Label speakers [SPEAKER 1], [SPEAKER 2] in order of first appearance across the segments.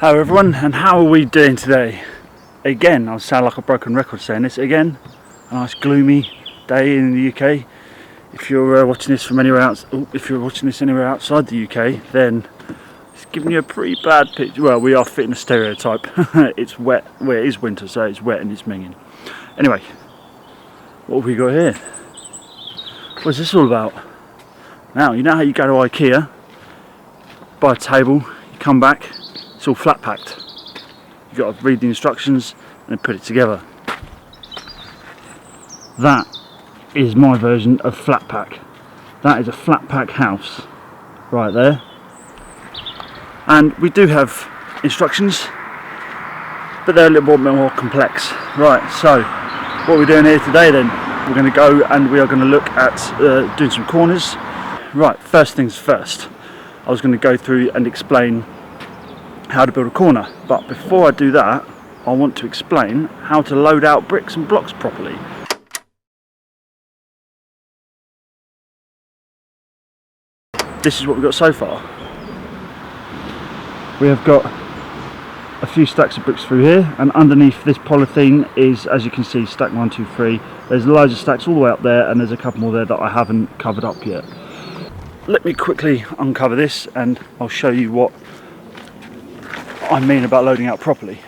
[SPEAKER 1] Hello everyone, and how are we doing today? Again, I'll sound like a broken record saying this again. A nice gloomy day in the UK. If you're watching this from anywhere else, if you're watching this anywhere outside the UK, then it's giving you a pretty bad picture. Well, we are fitting a stereotype. It's wet. Well, it is winter, so it's wet and it's minging. Anyway, what have we got here? What's this all about? Now, you know how you go to IKEA, buy a table, you come back, it's all flat packed. You've got to read the instructions and then put it together. That is my version of flat pack. That is a flat pack house right there. And we do have instructions, but they're a little bit more complex. Right, so what we're doing here today then, we're going to go and we are going to look at doing some corners. Right, first things first, I was going to go through and explain how to build a corner, but before I do that I want to explain how to load out bricks and blocks properly. This is what we've got so far. We have got a few stacks of bricks through here, and underneath this polythene is, as you can see, stack 1, 2, 3. There's loads of stacks all the way up there, and there's a couple more there that I haven't covered up yet. Let me quickly uncover this and I'll show you what I mean about loading out properly.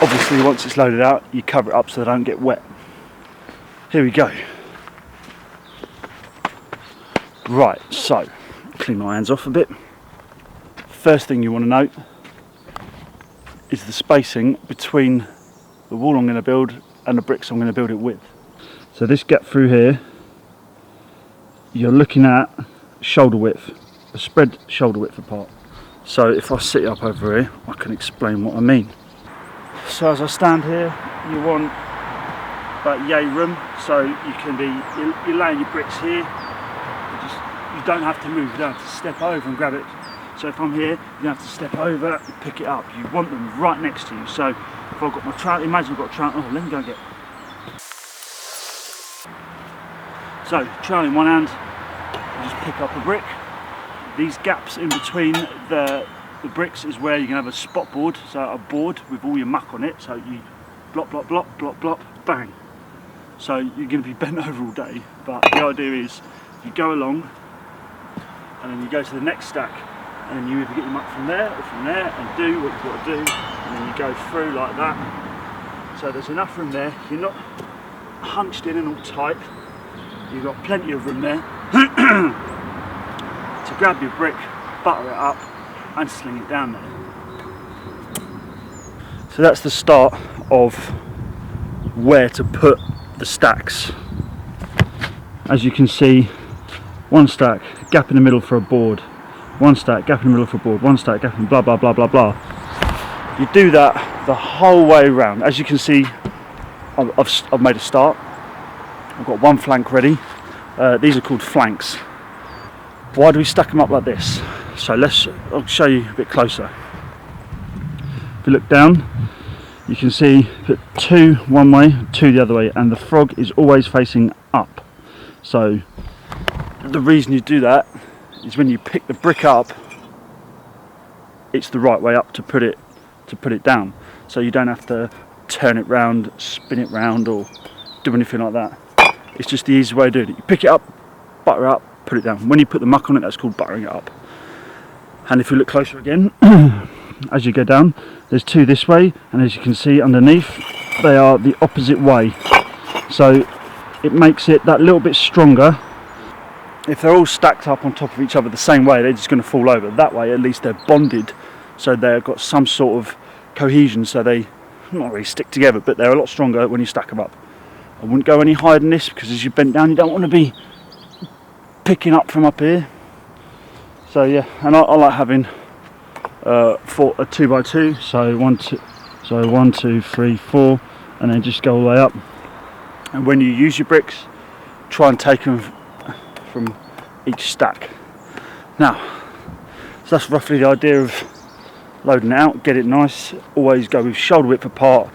[SPEAKER 1] Obviously, once it's loaded out, you cover it up so they don't get wet. Here we go. Right, so clean my hands off a bit. First thing you want to note is the spacing between the wall I'm going to build and the bricks I'm going to build it with. So this gap through here, you're looking at shoulder width, a spread shoulder width apart. So if I sit up over here, I can explain what I mean. So as I stand here, you want about yay room, so you can be, you're laying your bricks here, you don't have to move, you don't have to step over and grab it. So if I'm here, you don't have to step over and pick it up. You want them right next to you. So if I've got my trowel, imagine I've got a trowel, oh, let me go and get. So trowel in one hand, you just pick up a brick. These gaps in between the bricks is where you can have a spot board, so a board with all your muck on it. So you blop, blop, blop, blop, blop, bang. So you're going to be bent over all day. But the idea is you go along and then you go to the next stack, and then you either get your muck from there or from there and do what you've got to do, and then you go through like that. So there's enough room there, you're not hunched in and all tight, you've got plenty of room there to grab your brick, butter it up and sling it down there. So that's the start of where to put the stacks. As you can see, one stack, gap in the middle for a board, one stack, gap in the middle for a board, one stack, gap in blah blah blah blah blah. You do that the whole way around. As you can see, I've made a start. I've got one flank ready. These are called flanks. Why do we stack them up like this? So I'll show you a bit closer. If you look down, you can see put two one way, two the other way, and the frog is always facing up. So the reason you do that is when you pick the brick up, it's the right way up to put it down. So you don't have to turn it round, spin it round, or do anything like that. It's just the easy way of doing it. You pick it up, butter it up, put it down. When you put the muck on it, that's called buttering it up. And if you look closer again, as you go down, there's two this way, and as you can see underneath, they are the opposite way. So it makes it that little bit stronger. If they're all stacked up on top of each other the same way, they're just going to fall over. That way, at least they're bonded, so they've got some sort of cohesion, so they not really stick together, but they're a lot stronger when you stack them up. I wouldn't go any higher than this, because as you bend down, you don't want to be picking up from up here. So yeah, and I like having for a 2x2, so 1, 2, 3, 4, and then just go all the way up. And when you use your bricks, try and take them from each stack. Now, so that's roughly the idea of loading it out. Get it nice. Always go with shoulder width apart.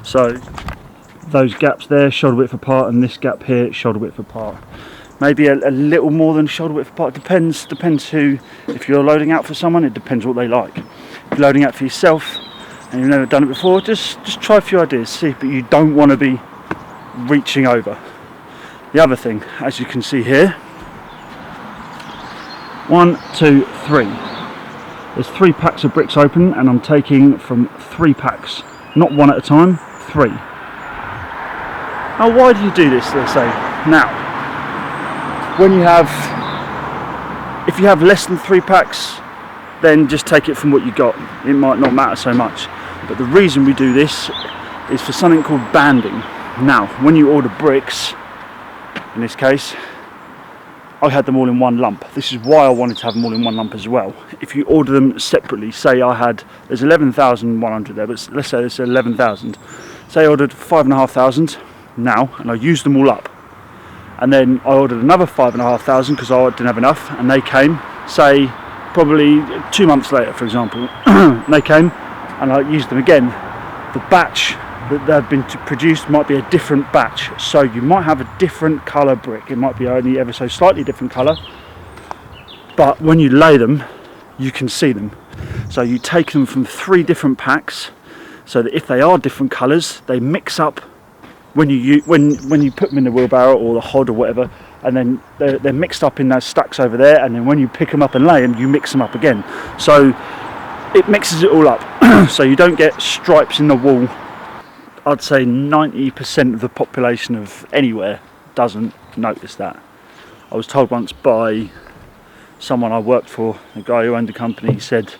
[SPEAKER 1] So those gaps there, shoulder width apart, and this gap here, shoulder width apart. maybe a little more than shoulder width apart. Depends who. If you're loading out for someone, it depends what they like. If you're loading out for yourself and you've never done it before, just try a few ideas, see, but you don't want to be reaching over. The other thing, as you can see here, 1, 2, 3. There's 3 packs of bricks open, and I'm taking from 3 packs, not one at a time, 3. Now, why do you do this? Let's say now, if you have less than 3 packs, then just take it from what you got. It might not matter so much. But the reason we do this is for something called banding. Now, when you order bricks, in this case, I had them all in one lump. This is why I wanted to have them all in one lump as well. If you order them separately, say there's 11,100 there, but let's say there's 11,000. Say I ordered 5,500 now, and I used them all up. And then I ordered another 5,500 because I didn't have enough, and they came, say, probably 2 months later, for example. And they came, and I used them again. The batch that they've been produced might be a different batch, so you might have a different colour brick. It might be only ever so slightly different colour, but when you lay them, you can see them. So you take them from 3 different packs, so that if they are different colours, they mix up when you put them in the wheelbarrow or the hod or whatever, and then they're mixed up in those stacks over there, and then when you pick them up and lay them, you mix them up again. So it mixes it all up, so you don't get stripes in the wall. I'd say 90% of the population of anywhere doesn't notice that. I was told once by someone I worked for, a guy who owned a company, said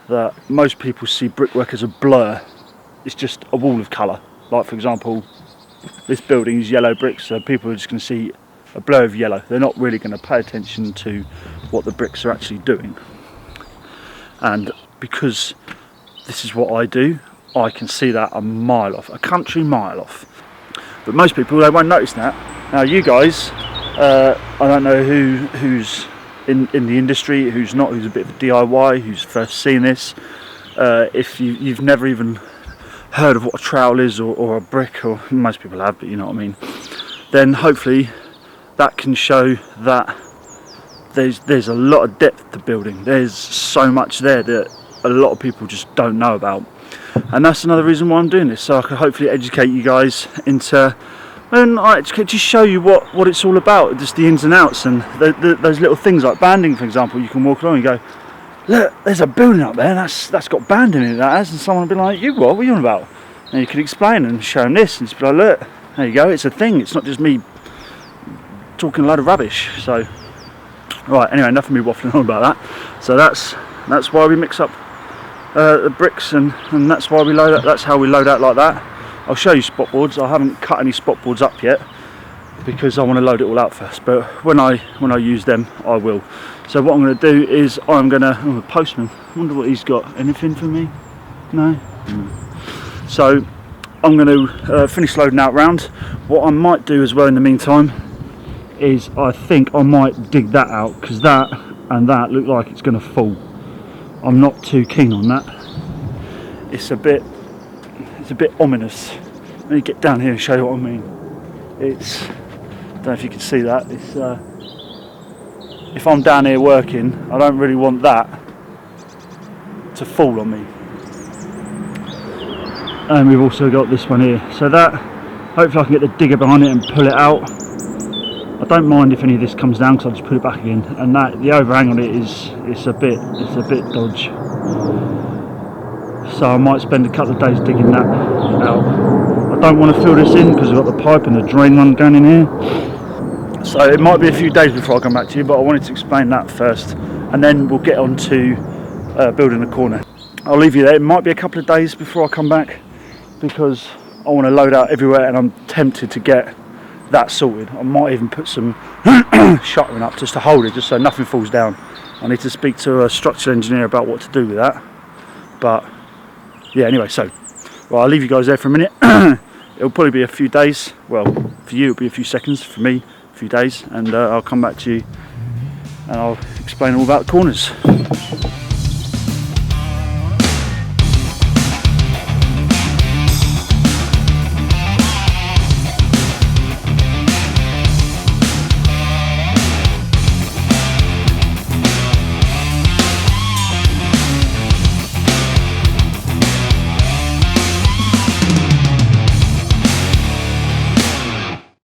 [SPEAKER 1] that most people see brickwork as a blur. It's just a wall of colour. Like, for example, this building is yellow bricks, so people are just going to see a blur of yellow. They're not really going to pay attention to what the bricks are actually doing. And because this is what I do, I can see that a mile off, a country mile off. But most people, they won't notice that. Now, you guys, I don't know who's in the industry, who's not, who's a bit of a DIY, who's first seen this. If you've never even heard of what a trowel is, or a brick, or most people have, but you know what I mean, then hopefully that can show that there's a lot of depth to building. There's so much there that a lot of people just don't know about. And that's another reason why I'm doing this, so I can hopefully educate you guys into, and I just show you what it's all about, just the ins and outs, and those little things like banding, for example. You can walk along and go, look, there's a building up there, that's got banding in it, that has, and someone will be like, what are you on about? And you can explain and show them this, and just be like, look, there you go, it's a thing, it's not just me talking a load of rubbish. So, right, anyway, enough of me waffling on about that. So that's why we mix up the bricks, and that's why we load out. That's how we load out like that. I'll show you spot boards. I haven't cut any spot boards up yet because I want to load it all out first. But when I use them, I will. So what I'm going to do is the postman. I wonder what he's got. Anything for me? No. So I'm going to finish loading out round. What I might do as well in the meantime is I think I might dig that out, because that and that look like it's going to fall. I'm not too keen on that. It's a bit ominous. Let me get down here and show you what I mean. I don't know if you can see that. It's if I'm down here working, I don't really want that to fall on me. And we've also got this one here. So that, hopefully I can get the digger behind it and pull it out. I don't mind if any of this comes down, because I'll just put it back again. And that, the overhang on it it's a bit dodge. So I might spend a couple of days digging that out. I don't want to fill this in because I've got the pipe and the drain run going in here. So it might be a few days before I come back to you, but I wanted to explain that first, and then we'll get on to building the corner. I'll leave you there. It might be a couple of days before I come back, because I want to load out everywhere, and I'm tempted to get that sorted. I might even put some shuttering up just to hold it, just so nothing falls down. I need to speak to a structural engineer about what to do with that. But yeah, anyway, so well, I'll leave you guys there for a minute. It'll probably be a few days. Well, for you it'll be a few seconds, for me a few days, and I'll come back to you and I'll explain all about the corners.